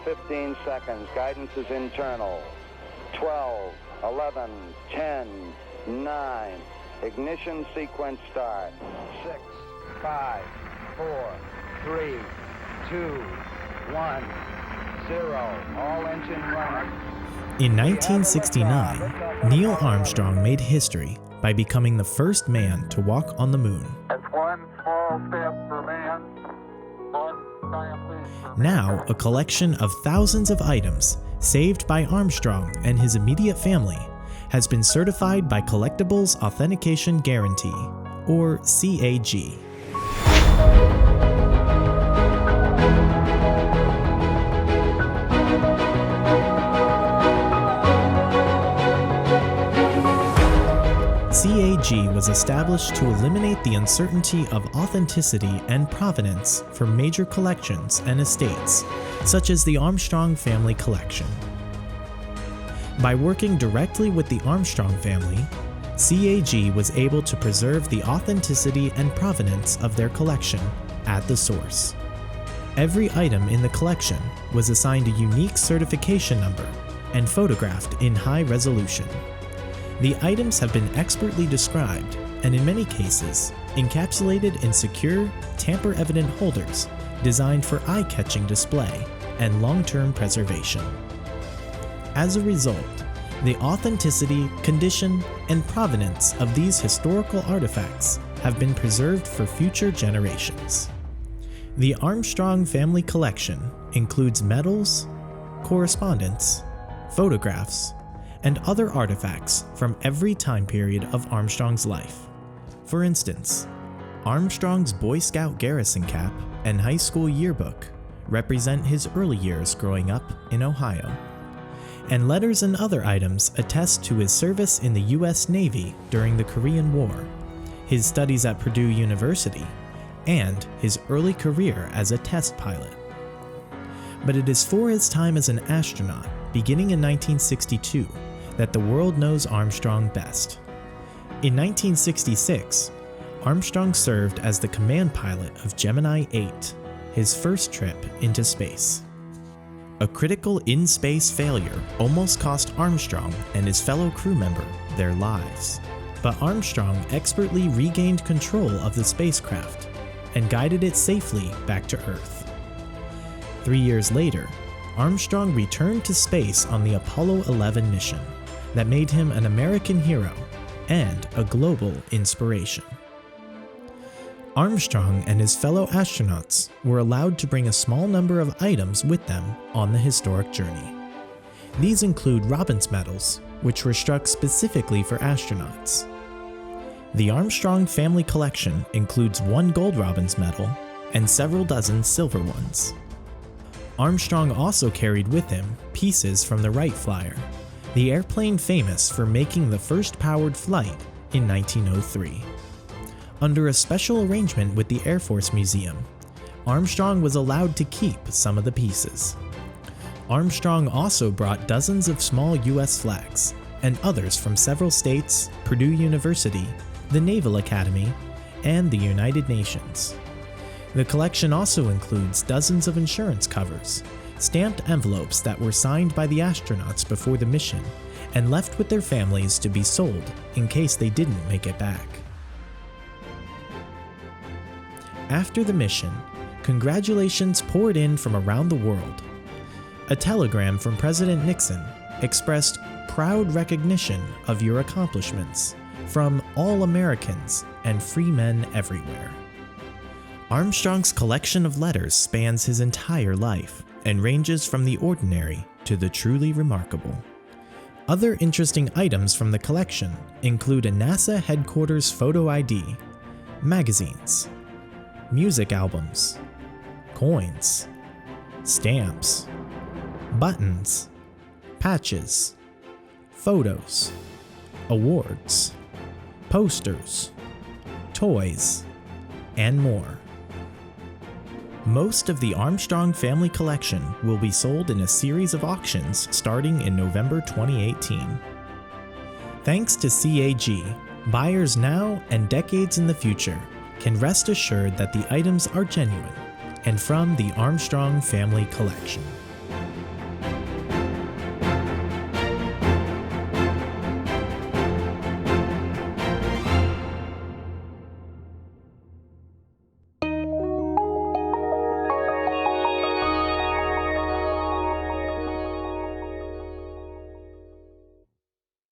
15 seconds. Guidance is internal. 12, 11, 10, 9. Ignition sequence start. 6, 5, 4, 3, 2, 1, 0. All engine running. In 1969, Neil Armstrong made history by becoming the first man to walk on the moon. That's one small step for man, one giant leap for Now, a collection of thousands of items saved by Armstrong and his immediate family has been certified by Collectibles Authentication Guaranty, or CAG. CAG was established to eliminate the uncertainty of authenticity and provenance for major collections and estates, such as the Armstrong Family Collection. By working directly with the Armstrong family, CAG was able to preserve the authenticity and provenance of their collection at the source. Every item in the collection was assigned a unique certification number and photographed in high resolution. The items have been expertly described and, in many cases, encapsulated in secure, tamper-evident holders designed for eye-catching display and long-term preservation. As a result, the authenticity, condition, and provenance of these historical artifacts have been preserved for future generations. The Armstrong Family Collection includes medals, correspondence, photographs, and other artifacts from every time period of Armstrong's life. For instance, Armstrong's Boy Scout garrison cap and high school yearbook represent his early years growing up in Ohio, and letters and other items attest to his service in the U.S. Navy during the Korean War, his studies at Purdue University, and his early career as a test pilot. But it is for his time as an astronaut, beginning in 1962, that the world knows Armstrong best. In 1966, Armstrong served as the command pilot of Gemini 8, his first trip into space. A critical in-space failure almost cost Armstrong and his fellow crew member their lives, but Armstrong expertly regained control of the spacecraft and guided it safely back to Earth. 3 years later, Armstrong returned to space on the Apollo 11 mission that made him an American hero and a global inspiration. Armstrong and his fellow astronauts were allowed to bring a small number of items with them on the historic journey. These include Robins medals, which were struck specifically for astronauts. The Armstrong Family Collection includes 1 gold Robins medal and several dozen silver ones. Armstrong also carried with him pieces from the Wright Flyer, the airplane famous for making the first powered flight in 1903. Under a special arrangement with the Air Force Museum, Armstrong was allowed to keep some of the pieces. Armstrong also brought dozens of small U.S. flags and others from several states, Purdue University, the Naval Academy, and the United Nations. The collection also includes dozens of insurance covers, stamped envelopes that were signed by the astronauts before the mission and left with their families to be sold in case they didn't make it back. After the mission, congratulations poured in from around the world. A telegram from President Nixon expressed proud recognition of your accomplishments from all Americans and free men everywhere. Armstrong's collection of letters spans his entire life and ranges from the ordinary to the truly remarkable. Other interesting items from the collection include a NASA headquarters photo ID, magazines, music albums, coins, stamps, buttons, patches, photos, awards, posters, toys, and more. Most of the Armstrong Family Collection will be sold in a series of auctions starting in November 2018. Thanks to CAG, buyers now and decades in the future can rest assured that the items are genuine and from the Armstrong Family Collection.